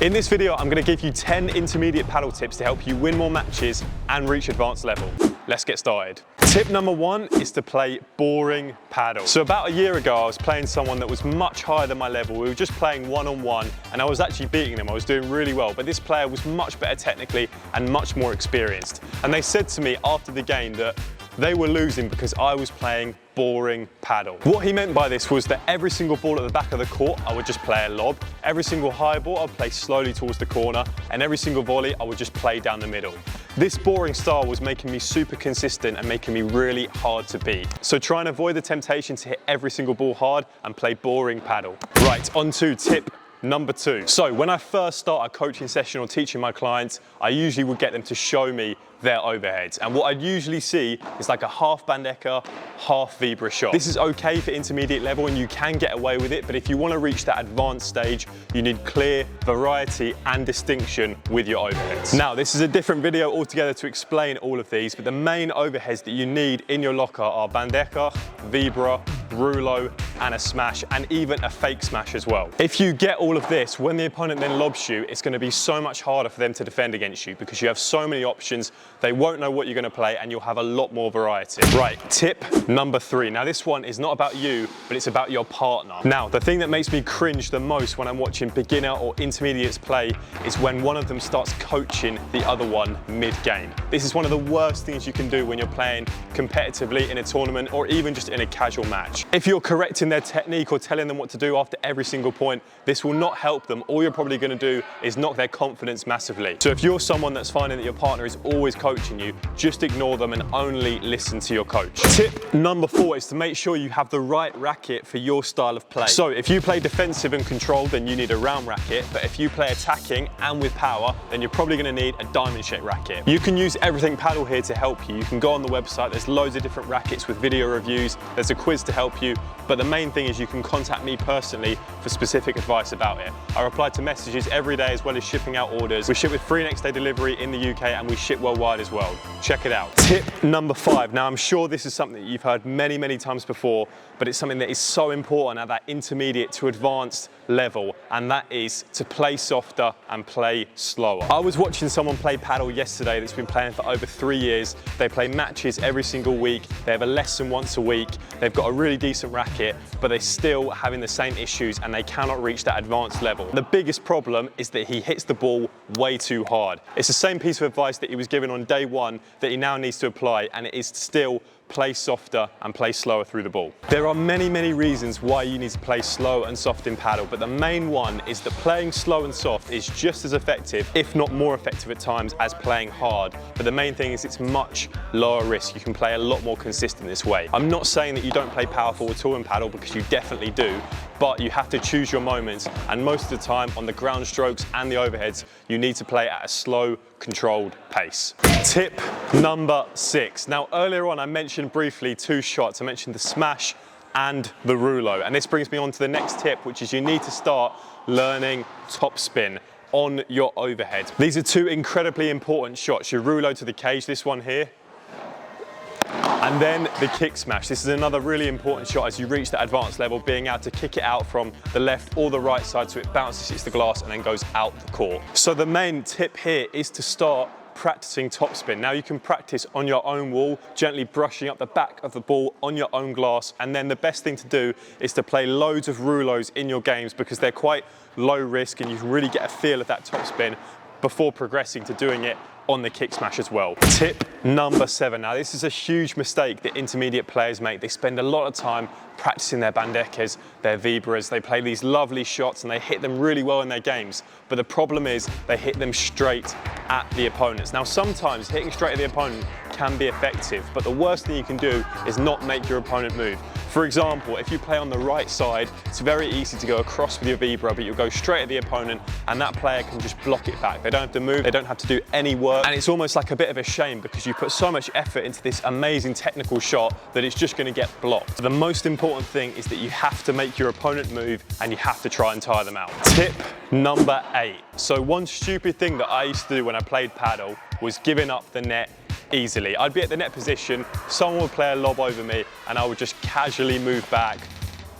In this video, I'm going to give you 10 intermediate paddle tips to help you win more matches and reach advanced level. Let's get started. Tip number 1 is to play boring paddle. So about a year ago, I was playing someone that was much higher than my level. We were just playing one-on-one, and I was actually beating them. I was doing really well, but this player was much better technically and much more experienced. And they said to me after the game that they were losing because I was playing boring paddle. What he meant by this was that every single ball at the back of the court, I would just play a lob. Every single high ball, I'd play slowly towards the corner. And every single volley, I would just play down the middle. This boring style was making me super consistent and making me really hard to beat. So try and avoid the temptation to hit every single ball hard and play boring paddle. Right, on to tip number 2. So when I first start a coaching session or teaching my clients, I usually would get them to show me their overheads. And what I'd usually see is like a half bandeja, half vibora shot. This is okay for intermediate level and you can get away with it, but if you want to reach that advanced stage, you need clear variety and distinction with your overheads. Now, this is a different video altogether to explain all of these, but the main overheads that you need in your locker are bandeja, vibora, Rulo, and a smash, and even a fake smash as well. If you get all of this, when the opponent then lobs you, it's going to be so much harder for them to defend against you because you have so many options, they won't know what you're going to play, and you'll have a lot more variety. Right, tip number 3. Now this one is not about you, but it's about your partner. Now, the thing that makes me cringe the most when I'm watching beginner or intermediates play is when one of them starts coaching the other one mid-game. This is one of the worst things you can do when you're playing competitively in a tournament or even just in a casual match. If you're correcting their technique or telling them what to do after every single point, this will not help them. All you're probably going to do is knock their confidence massively. So if you're someone that's finding that your partner is always coaching you, just ignore them and only listen to your coach. Tip number 4 is to make sure you have the right racket for your style of play. So if you play defensive and controlled, then you need a round racket, but if you play attacking and with power, then you're probably going to need a diamond shaped racket. You can use Everything Paddle here to help you. You can go on the website, there's loads of different rackets with video reviews, there's a quiz to help you, but the main thing is you can contact me personally for specific advice about it. I reply to messages every day as well as shipping out orders. We ship with free next day delivery in the UK and we ship worldwide as well. Check it out. Tip number 5. Now I'm sure this is something that you've heard many times before, but it's something that is so important at that intermediate to advanced level, and that is to play softer and play slower. I was watching someone play paddle yesterday that's been playing for over 3 years. They play matches every single week. They have a lesson once a week. They've got a really decent racket, but they're still having the same issues and they cannot reach that advanced level. The biggest problem is that he hits the ball way too hard. It's the same piece of advice that he was given on day 1 that he now needs to apply, and it is still play softer and play slower through the ball. There are many reasons why you need to play slow and soft in paddle, but the main one is that playing slow and soft is just as effective, if not more effective at times, as playing hard. But the main thing is it's much lower risk. You can play a lot more consistent this way. I'm not saying that you don't play powerful at all in paddle, because you definitely do, but you have to choose your moments, and most of the time on the ground strokes and the overheads, you need to play at a slow, controlled pace. Tip number 6. Now earlier on I mentioned briefly 2 shots. I mentioned the smash and the Rulo, and this brings me on to the next tip, which is you need to start learning topspin on your overhead. These are 2 incredibly important shots. Your Rulo to the cage, this one here, and then the kick smash. This is another really important shot as you reach that advanced level, being able to kick it out from the left or the right side so it bounces, hits the glass and then goes out the court. So the main tip here is to start practicing topspin. Now you can practice on your own wall, gently brushing up the back of the ball on your own glass, and then the best thing to do is to play loads of Rulos in your games because they're quite low risk and you can really get a feel of that topspin before progressing to doing it on the kick smash as well. Tip number 7. Now this is a huge mistake that intermediate players make. They spend a lot of time practicing their bandejas, their viboras. They play these lovely shots and they hit them really well in their games. But the problem is they hit them straight at the opponents. Now sometimes hitting straight at the opponent can be effective, but the worst thing you can do is not make your opponent move. For example, if you play on the right side, it's very easy to go across with your vibora, but you'll go straight at the opponent and that player can just block it back. They don't have to move, they don't have to do any work, and it's almost like a bit of a shame because you put so much effort into this amazing technical shot that it's just going to get blocked. So the most important thing is that you have to make your opponent move and you have to try and tire them out. Tip number 8. So one stupid thing that I used to do when I played paddle was giving up the net easily. I'd be at the net position, someone would play a lob over me and I would just casually move back,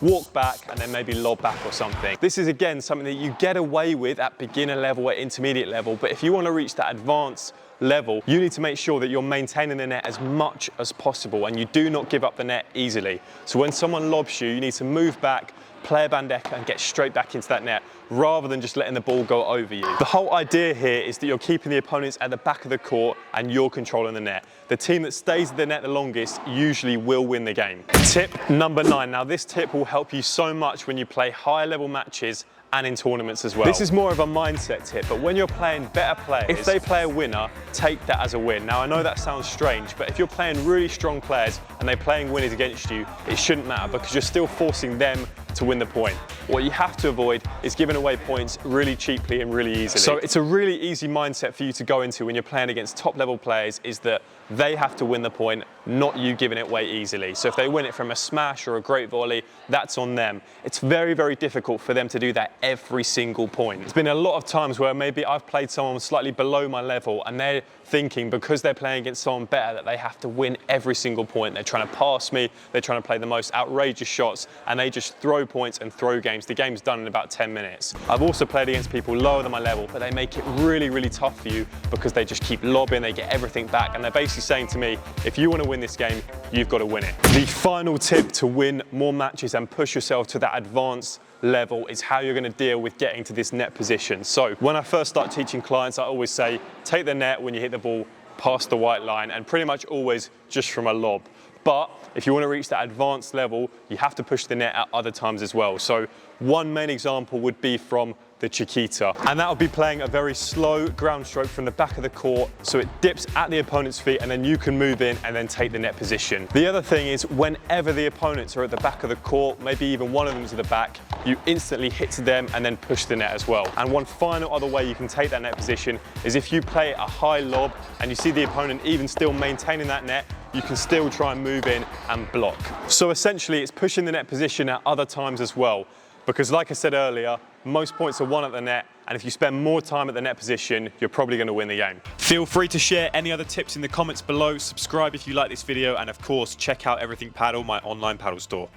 walk back and then maybe lob back or something. This is again something that you get away with at beginner level, at intermediate level, but if you want to reach that advanced level, you need to make sure that you're maintaining the net as much as possible and you do not give up the net easily. So when someone lobs you, you need to move back, play a bandeja and get straight back into that net rather than just letting the ball go over you. The whole idea here is that you're keeping the opponents at the back of the court and you're controlling the net. The team that stays at the net the longest usually will win the game. Tip number 9. Now this tip will help you so much when you play higher level matches and in tournaments as well. This is more of a mindset tip, but when you're playing better players, if they play a winner, take that as a win. Now I know that sounds strange, but if you're playing really strong players and they're playing winners against you, it shouldn't matter because you're still forcing them to win the point. What you have to avoid is giving away points really cheaply and really easily. So it's a really easy mindset for you to go into when you're playing against top level players, is that they have to win the point, not you giving it away easily. So if they win it from a smash or a great volley, that's on them. It's very, very difficult for them to do that every single point. There's been a lot of times where maybe I've played someone slightly below my level and they're thinking because they're playing against someone better that they have to win every single point. They're trying to pass me, they're trying to play the most outrageous shots, and they just throw points and throw games. The game's done in about 10 minutes. I've also played against people lower than my level, but they make it really, really tough for you because they just keep lobbing, they get everything back, and they're basically saying to me, if you want to win this game, you've got to win it. The final tip to win more matches and push yourself to that advanced level is how you're going to deal with getting to this net position. So when I first start teaching clients, I always say, take the net when you hit the ball past the white line, and pretty much always just from a lob. But if you want to reach that advanced level, you have to push the net at other times as well. So one main example would be from the chiquita, and that would be playing a very slow ground stroke from the back of the court, so it dips at the opponent's feet and then you can move in and then take the net position. The other thing is, whenever the opponents are at the back of the court, maybe even one of them is at the back, you instantly hit to them and then push the net as well. And one final other way you can take that net position is if you play a high lob and you see the opponent even still maintaining that net, you can still try and move in and block. So essentially it's pushing the net position at other times as well. Because like I said earlier, most points are won at the net, and if you spend more time at the net position, you're probably going to win the game. Feel free to share any other tips in the comments below, subscribe if you like this video, and of course, check out Everything Padel, my online paddle store.